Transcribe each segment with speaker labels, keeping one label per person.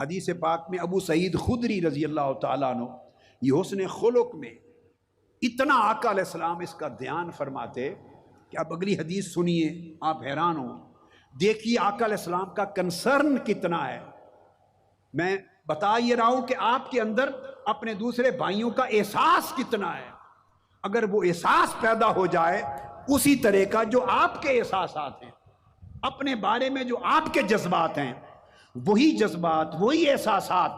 Speaker 1: حدیث پاک میں ابو سعید خدری رضی اللہ تعالیٰ عنہ یہ حسن خلق میں اتنا آقا علیہ السلام اس کا دھیان فرماتے کہ اب اگلی حدیث سنیے، آپ حیران ہوں. دیکھیے آقا علیہ السلام کا کنسرن کتنا ہے. میں بتا یہ رہا ہوں کہ آپ کے اندر اپنے دوسرے بھائیوں کا احساس کتنا ہے. اگر وہ احساس پیدا ہو جائے اسی طرح کا جو آپ کے احساسات ہیں، اپنے بارے میں جو آپ کے جذبات ہیں، وہی جذبات وہی احساسات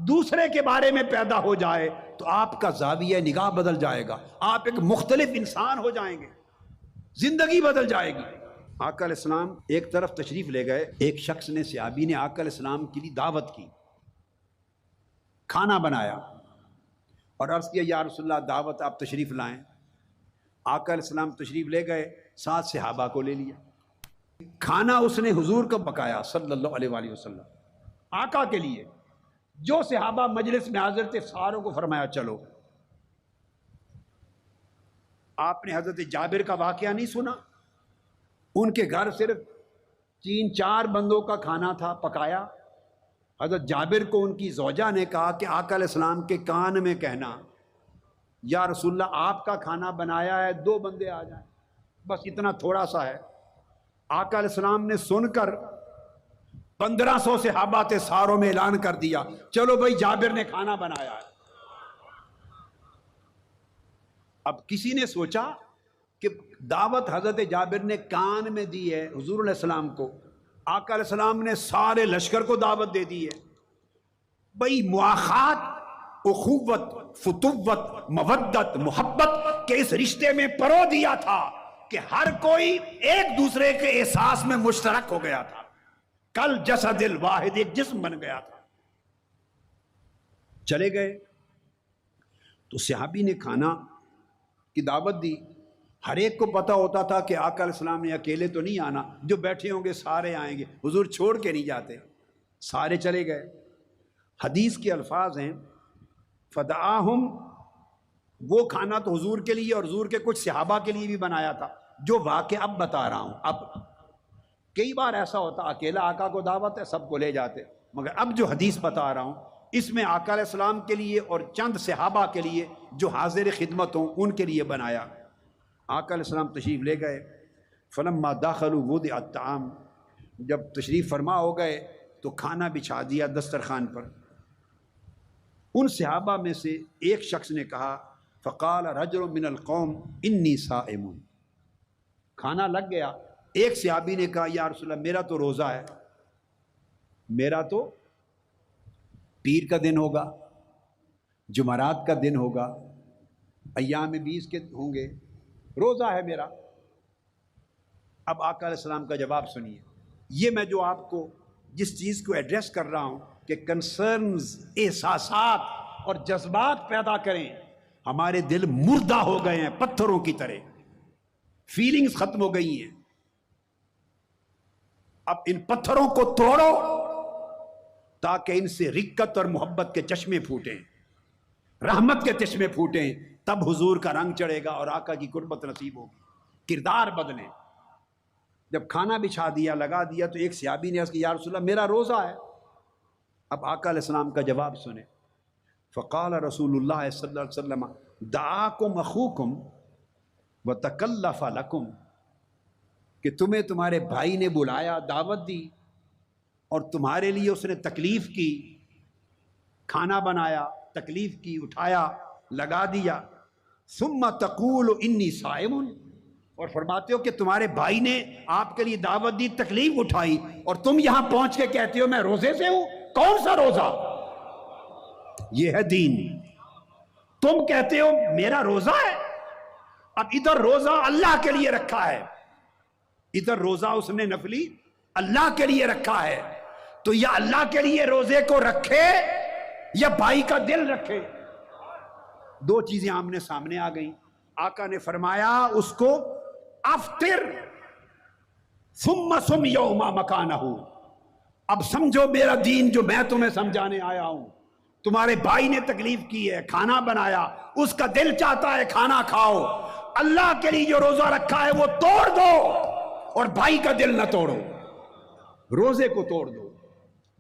Speaker 1: دوسرے کے بارے میں پیدا ہو جائے تو آپ کا زاویہ نگاہ بدل جائے گا، آپ ایک مختلف انسان ہو جائیں گے، زندگی بدل جائے گی. آقا علیہ السلام ایک طرف تشریف لے گئے. ایک شخص نے، صحابی نے آقا علیہ السلام کے لیے دعوت کی، کھانا بنایا اور عرض کیا یا رسول اللہ دعوت آپ تشریف لائیں. آقا علیہ السلام تشریف لے گئے، ساتھ صحابہ کو لے لیا. کھانا اس نے حضور کو پکایا صلی اللہ علیہ وآلہ وسلم آقا کے لیے. جو صحابہ مجلس میں حاضر تھے ساروں کو فرمایا چلو. آپ نے حضرت جابر کا واقعہ نہیں سنا؟ ان کے گھر صرف 3-4 بندوں کا کھانا تھا پکایا. حضرت جابر کو ان کی زوجہ نے کہا کہ آقا علیہ السلام کے کان میں کہنا یا رسول اللہ آپ کا کھانا بنایا ہے، 2 بندے آ جائیں، بس اتنا تھوڑا سا ہے. آقا علیہ السلام نے سن کر 1500 صحابہ تھے، ساروں میں اعلان کر دیا چلو بھائی جابر نے کھانا بنایا ہے. اب کسی نے سوچا کہ دعوت حضرت جابر نے کان میں دی ہے حضور علیہ السلام کو، آقا علیہ السلام نے سارے لشکر کو دعوت دے دی ہے. بھائی مواخات، اخوت، فتوت، مودت، محبت کے اس رشتے میں پرو دیا تھا کہ ہر کوئی ایک دوسرے کے احساس میں مشترک ہو گیا تھا. کل جسد الواحد، ایک جسم بن گیا تھا. چلے گئے تو صحابی نے کھانا کی دعوت دی. ہر ایک کو پتا ہوتا تھا کہ آقا علیہ السلام نے اکیلے تو نہیں آنا، جو بیٹھے ہوں گے سارے آئیں گے، حضور چھوڑ کے نہیں جاتے. سارے چلے گئے. حدیث کے الفاظ ہیں فدعاہم، وہ کھانا تو حضور کے لیے اور حضور کے کچھ صحابہ کے لیے بھی بنایا تھا، جو واقعہ اب بتا رہا ہوں. اب کئی بار ایسا ہوتا اکیلا آقا کو دعوت ہے سب کو لے جاتے، مگر اب جو حدیث بتا رہا ہوں اس میں آقا علیہ السلام کے لیے اور چند صحابہ کے لیے جو حاضر خدمت ہوں ان کے لیے بنایا. آقا علیہ السلام تشریف لے گئے. فلما داخلوا وضع الطعام، جب تشریف فرما ہو گئے تو کھانا بچھا دیا دسترخوان پر. ان صحابہ میں سے ایک شخص نے کہا فقال رجل من القوم انی صائم. کھانا لگ گیا. ایک صحابی نے کہا یا رسول اللہ میرا تو روزہ ہے، میرا تو پیر کا دن ہوگا، جمعرات کا دن ہوگا، ایام 20 کے ہوں گے، روزہ ہے میرا. اب آقا علیہ السلام کا جواب سنیے. یہ میں جو آپ کو جس چیز کو ایڈریس کر رہا ہوں کہ کنسرنز، احساسات اور جذبات پیدا کریں. ہمارے دل مردہ ہو گئے ہیں پتھروں کی طرح، فیلنگز ختم ہو گئی ہیں. اب ان پتھروں کو توڑو تاکہ ان سے رقت اور محبت کے چشمے پھوٹیں، رحمت کے چشمے پھوٹیں. تب حضور کا رنگ چڑھے گا اور آقا کی قربت نصیب ہوگی، کردار بدلیں. جب کھانا بچھا دیا، لگا دیا، تو ایک صحابی نے عرض کیا یا رسول اللہ میرا روزہ ہے. اب آقا علیہ السلام کا جواب سنیں. فقال رسول اللہ صلی اللہ علیہ وسلم دعاکم اخوکم وتکلف لکم، کہ تمہیں تمہارے بھائی نے بلایا، دعوت دی اور تمہارے لیے اس نے تکلیف کی، کھانا بنایا، تکلیف کی، اٹھایا، لگا دیا. ثم تقول انی صائم، اور فرماتے ہو کہ تمہارے بھائی نے آپ کے لیے دعوت دی، تکلیف اٹھائی، اور تم یہاں پہنچ کے کہتے ہو میں روزے سے ہوں. کون سا روزہ؟ یہ ہے دین. تم کہتے ہو میرا روزہ ہے. اب ادھر روزہ اللہ کے لیے رکھا ہے، ادھر روزہ اس نے نفلی اللہ کے لیے رکھا ہے. تو یا اللہ کے لیے روزے کو رکھے یا بھائی کا دل رکھے. 2 چیزیں آمنے سامنے آ گئیں. آقا نے فرمایا اس کو افطر ثم صم یوم مکانہ. اب سمجھو میرا دین جو میں تمہیں سمجھانے آیا ہوں. تمہارے بھائی نے تکلیف کی ہے، کھانا بنایا، اس کا دل چاہتا ہے کھانا کھاؤ. اللہ کے لیے جو روزہ رکھا ہے وہ توڑ دو اور بھائی کا دل نہ توڑو. روزے کو توڑ دو،